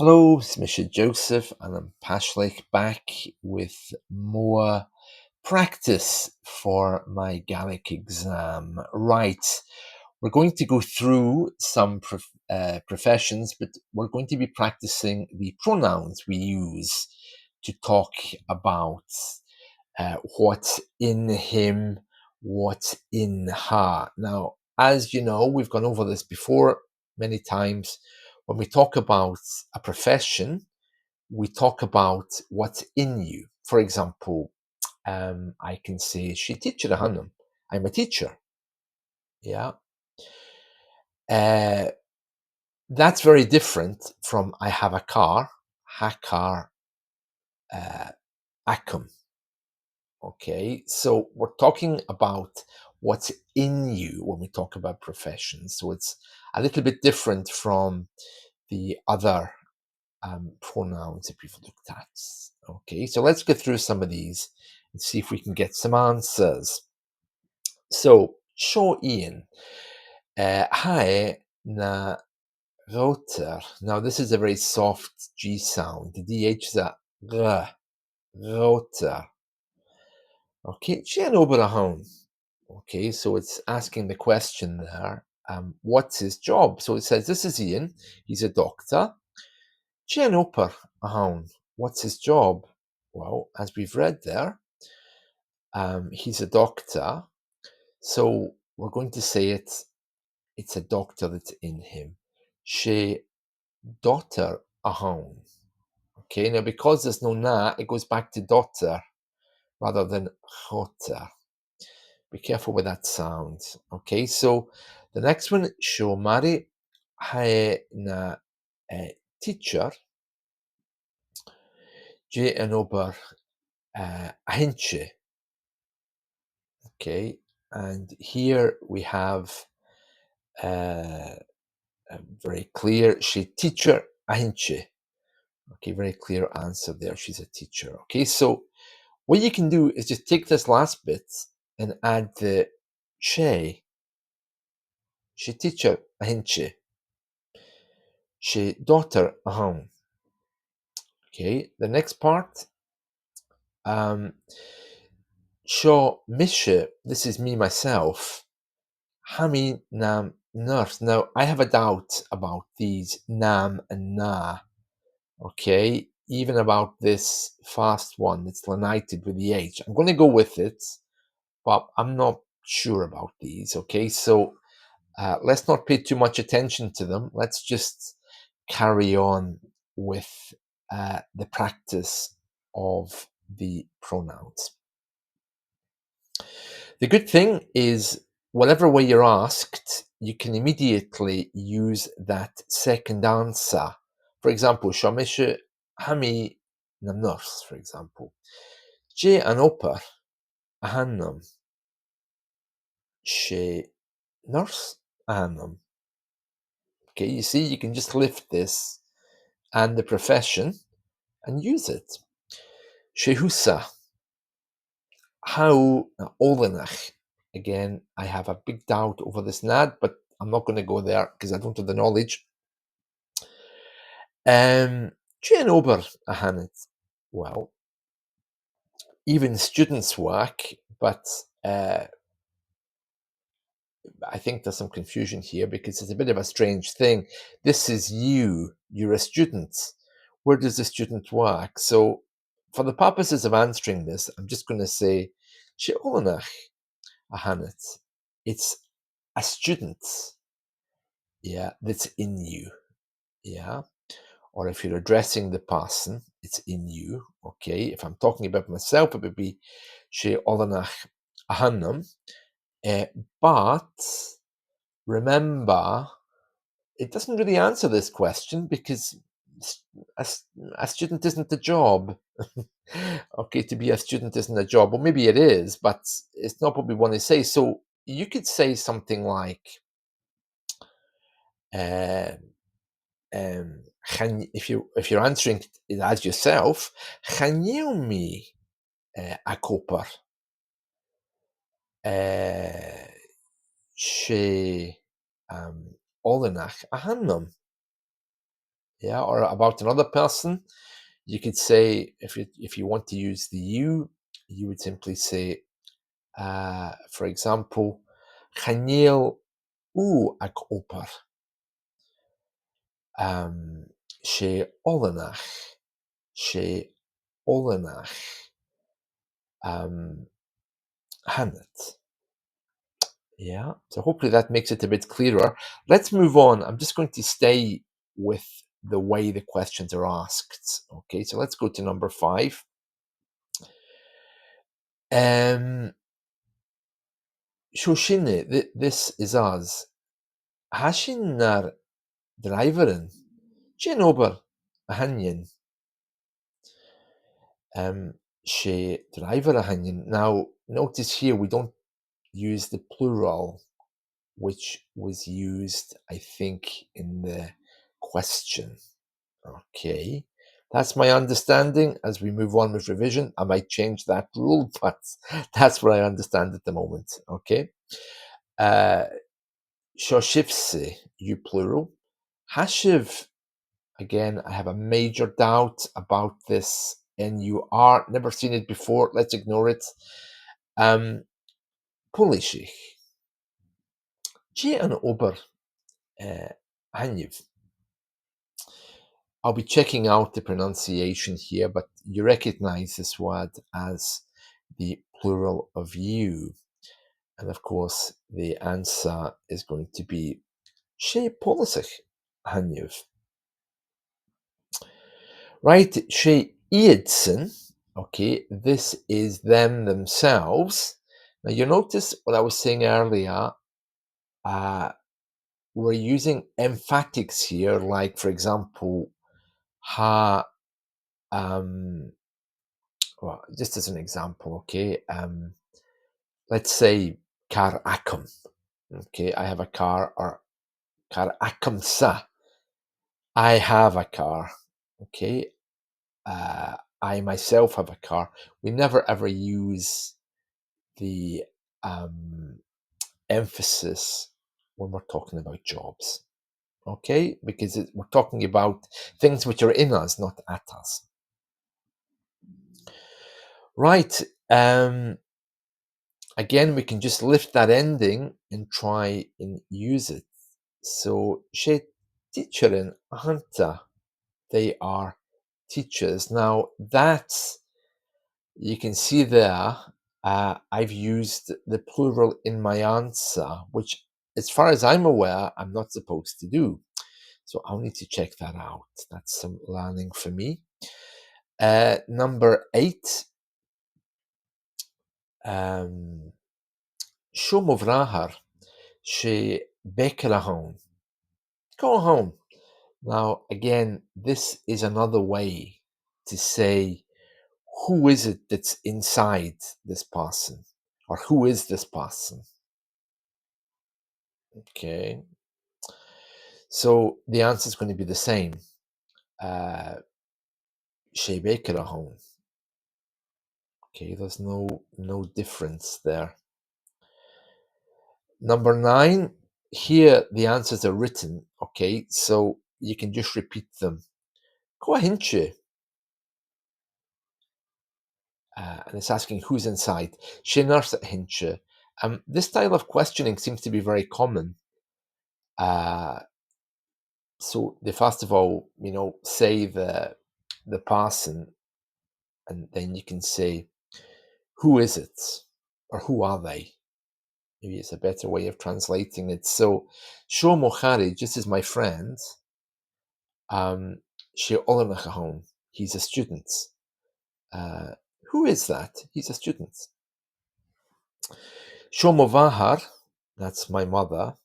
Hello, it's Mr. Joseph, and I'm Pashlik back with more practice for my Gaelic exam. Right, we're going to go through some professions, but we're going to be practicing the pronouns we use to talk about what's in him, what's in her. Now, as you know, we've gone over this before many times. When we talk about a profession, we talk about what's in you. For example, I can say, she teacher a hanum. I'm a teacher. Yeah. Uh, that's very different from I have a car, hakar, akum. Okay, so we're talking about what's in you when we talk about professions. So it's a little bit different from the other pronouns that we've looked at. Okay, so let's get through some of these and see if we can get some answers. So, show Ian. Hi na roter. Now, this is a very soft G sound. The DH is a r, roter. Okay, Jen Oberahon. Okay, so it's asking the question there. What's his job? So it says, this is Ian. He's a doctor. Jen Oberahon. What's his job? Well, as we've read there, he's a doctor. So we're going to say it's a doctor that's in him. She daughter ahon. Okay, now because there's no na, it goes back to daughter rather than hotter. Be careful with that sound. Okay, so the next one, Shomari hae na teacher, je an ober ahinche. Okay, and here we have very clear, she teacher ahinche. Okay, very clear answer there. She's a teacher. Okay, so what you can do is just take this last bit and add the she. She teacher ahinche. She daughter ahon. Okay, the next part. Sure, Misha, this is me myself. Hami nam nurse. Now, I have a doubt about these nam and na. Okay, even about this fast one that's lenited with the H. I'm going to go with it, but I'm not sure about these. Okay, so let's not pay too much attention to them. Let's just carry on with the practice of the pronouns. The good thing is, whatever way you're asked, you can immediately use that second answer. For example, Shamisha Hami Namnors, for example. Je Anoper Ahannam. She Nurse Ahannam. Okay, you see, you can just lift this and the profession and use it. Shehusa. How Olenach. Again, I have a big doubt over this nad, but I'm not going to go there because I don't have the knowledge. Jane Ober Ahanet. Well, even students work, but I think there's some confusion here because it's a bit of a strange thing. This is you. You're a student. Where does the student work? So, for the purposes of answering this, I'm just going to say She Olenach Ahanet. It's a student, yeah, that's in you, yeah. Or if you're addressing the person, it's in you. Okay, if I'm talking about myself, it would be she olanach ahannam. But remember, it doesn't really answer this question because a, a student isn't a job. Okay, to be a student isn't a job. Well, maybe it is, but it's not what we want to say. So you could say something like, uh, if you're answering it as yourself, me a copper she olenach a hannum. Yeah, or about another person, you could say if you want to use the you would simply say, for example, Chanel u ag oper, um, she olanach, she olanach, um, Hanet. Yeah, so hopefully that makes it a bit clearer. Let's move on. I'm just going to stay with the way the questions are asked. Okay, so let's go to number 5. Um, Shoshine, this is us. Hashin nar driveren. Jin ober a hanyin. She driver a hanyin. Now, notice here we don't use the plural, which was used, I think, in the question. Okay, that's my understanding. As we move on with revision, I might change that rule, but that's what I understand at the moment. Okay. Uh, Shoshivse, you plural. Hashiv, again, I have a major doubt about this NUR. Never seen it before. Let's ignore it. Polishich. G an ober Hanyiv. I'll be checking out the pronunciation here, but you recognize this word as the plural of you. And of course, the answer is going to be She Polisich Hanyiv. Right, She Iidson. Okay, this is them themselves. Now you notice what I was saying earlier. We're using emphatics here, like for example, ha. Well, just as an example, okay. Let's say car acum. Okay, I have a car, or car acum sa. I have a car. Okay, I myself have a car. We never ever use the emphasis when we're talking about jobs. Okay, because we're talking about things which are in us, not at us. Right. Again, we can just lift that ending and try and use it. So, she teacheren hanta. They are teachers. Now, that's, you can see there, I've used the plural in my answer, which, as far as I'm aware, I'm not supposed to do. So I'll need to check that out. That's some learning for me. Number 8. Shomovrahar. She bekera home. Go home. Now, again, this is another way to say who is it that's inside this person, or who is this person. Okay, so the answer is going to be the same. She bekera home. Okay, there's no difference there. Number 9, here the answers are written, okay, so you can just repeat them. Koahinche. And it's asking who's inside. Shinars hinche. This style of questioning seems to be very common. So they first of all, say the person, and then you can say, who is it? Or who are they? Maybe it's a better way of translating it. So, Sho Mochari, just as my friend, She Olamachahon, he's a student. Who is that? He's a student. Sho Movahar, that's my mother.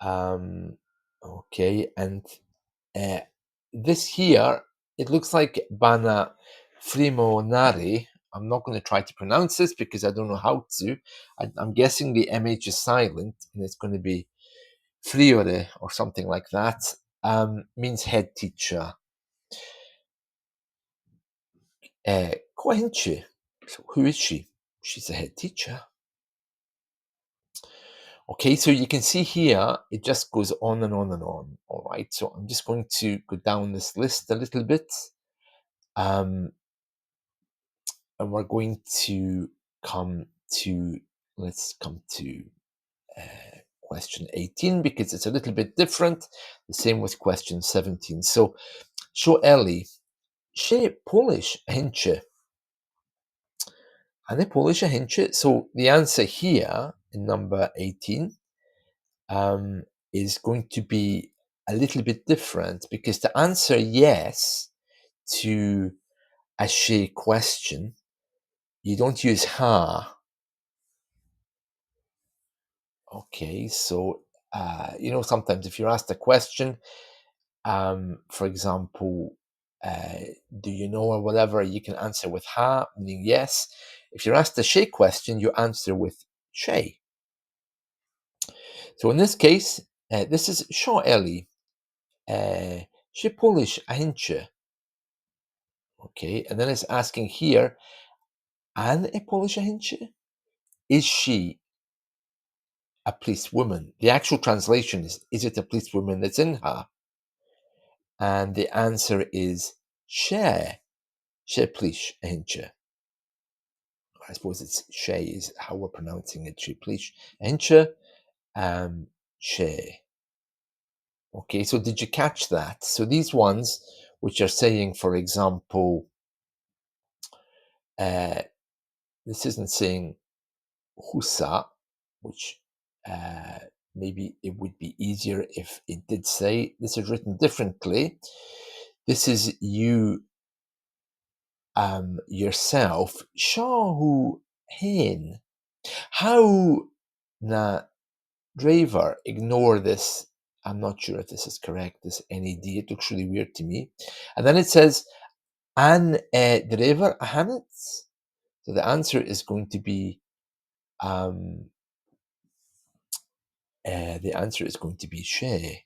Okay, and uh, this here, it looks like Bana Frimonari. I'm not going to try to pronounce this because I don't know how to. I'm guessing the MH is silent, and it's going to be Friore or something like that. Means head teacher. Kohenchi. So who is she? She's a head teacher. Okay, so you can see here, it just goes on and on and on. All right, so I'm just going to go down this list a little bit. Um, and we're going to come to, let's come to question 18 because it's a little bit different. The same with question 17. So, show Ellie, she Polish hinche. And Polish hinche. So the answer here in number 18 um, is going to be a little bit different because to answer yes to a she question, you don't use ha. Okay, so sometimes if you're asked a question, for example, uh, do you know or whatever, you can answer with ha, meaning yes. If you're asked a she question, you answer with she. So in this case, this is Sho Ellie. She Polish a hinche. Okay, and then it's asking here, an a Polish a hinche? Is she a policewoman? The actual translation is it a policewoman that's in her? And the answer is she polish a hinche. I suppose it's she is how we're pronouncing it. She polish a hinche, she. Okay, so did you catch that? So these ones, which are saying, for example, uh, this isn't saying husa, which uh, maybe it would be easier if it did say. This is written differently. This is you yourself. Shahu hen. How na driver ignore this. I'm not sure if this is correct. This NAD. It looks really weird to me. And then it says an driver hanet. So the answer is going to be um, she.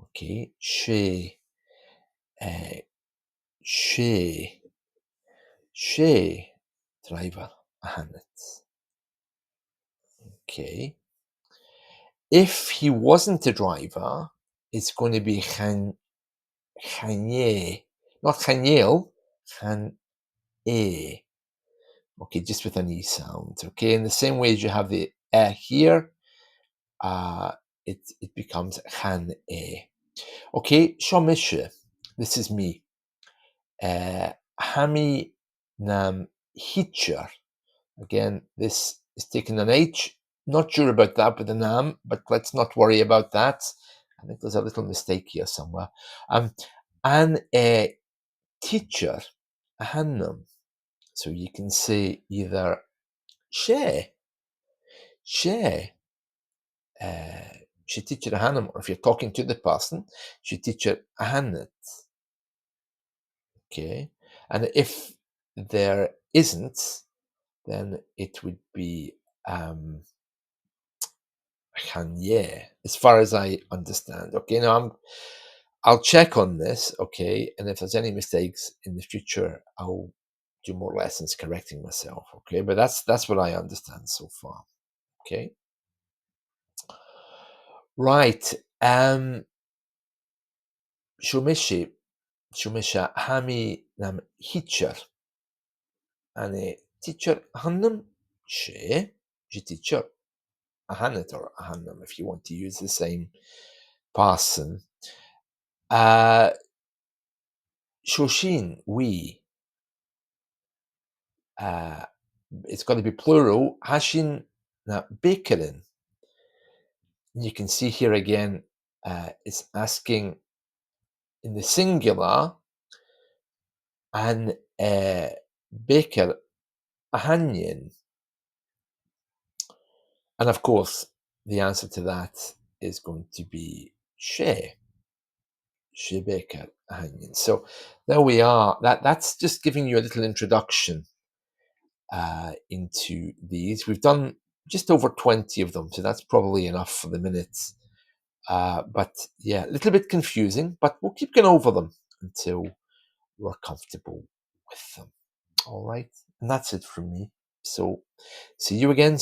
Okay, uh, she, she driver hanet. Okay. If he wasn't a driver, it's going to be Chanye, not Chaniel, Chan E. Okay, just with an E sound. Okay, in the same way as you have the here, uh, it becomes Chan E. Okay, Shomisha, this is me. Hami Nam Hitcher. Again, this is taking an H. Not sure about that with the Nam, but let's not worry about that. I think there's a little mistake here somewhere. And a teacher, a hannum. So you can say either she, she, she teacher a hannum, or if you're talking to the person, she teacher a hannet. Okay, and if there isn't, then it would be Kanye, as far as I understand. Okay, now I'll check on this. Okay, and if there's any mistakes in the future, I'll do more lessons correcting myself. Okay, but that's what I understand so far. Okay, right. Shumishi, Shumisha Hami nam Hitcher, and teacher Hannum she teacher a Hannet or a Hannum if you want to use the same person. Shoshin, we. Uh, it's got to be plural. Hashin na Bakerin. You can see here again, it's asking in the singular, an baker a hanyin. And of course, the answer to that is going to be she baker a hanyin. So there we are. That's just giving you a little introduction into these. We've done just over 20 of them, so that's probably enough for the minute. But yeah, a little bit confusing, but we'll keep going over them until we're comfortable with them. All right. And that's it from me. So see you again